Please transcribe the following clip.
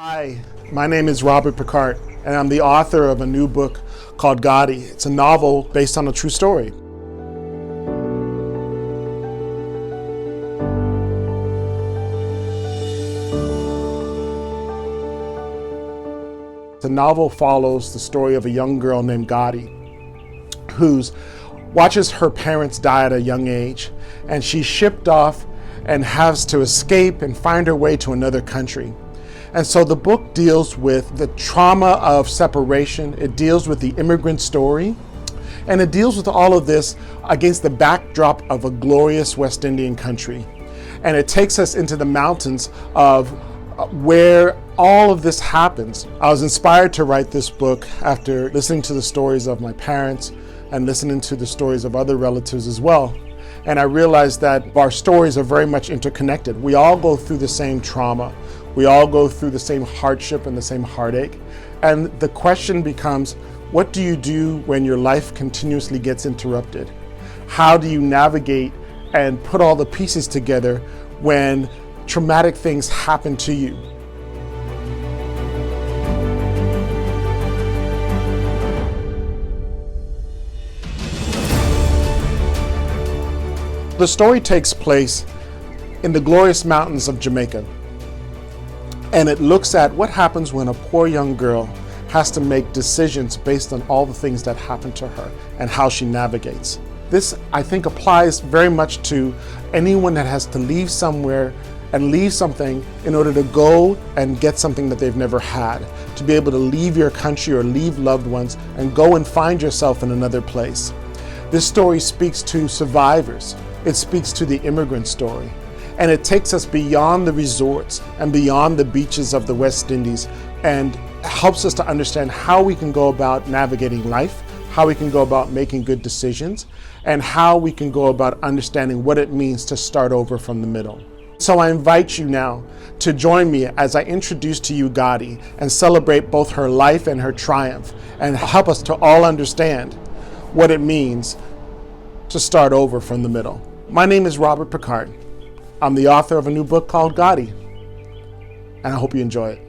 Hi, my name is Robert Picart, and I'm the author of a new book called Goddie. It's a novel based on a true story. The novel follows the story of a young girl named Goddie who watches her parents die at a young age, and she's shipped off and has to escape and find her way to another country. And so the book deals with the trauma of separation, it deals with the immigrant story, and it deals with all of this against the backdrop of a glorious West Indian country. And it takes us into the mountains of where all of this happens. I was inspired to write this book after listening to the stories of my parents and listening to the stories of other relatives as well. And I realized that our stories are very much interconnected. We all go through the same trauma. We all go through the same hardship and the same heartache. And the question becomes, what do you do when your life continuously gets interrupted? How do you navigate and put all the pieces together when traumatic things happen to you? The story takes place in the glorious mountains of Jamaica, and it looks at what happens when a poor young girl has to make decisions based on all the things that happen to her and how she navigates. This, I think, applies very much to anyone that has to leave somewhere and leave something in order to go and get something that they've never had, to be able to leave your country or leave loved ones and go and find yourself in another place. This story speaks to survivors. It speaks to the immigrant story, and it takes us beyond the resorts and beyond the beaches of the West Indies and helps us to understand how we can go about navigating life, how we can go about making good decisions, and how we can go about understanding what it means to start over from the middle. So I invite you now to join me as I introduce to you Goddie and celebrate both her life and her triumph, and help us to all understand what it means to start over from the middle. My name is Robert Picart. I'm the author of a new book called Goddie, and I hope you enjoy it.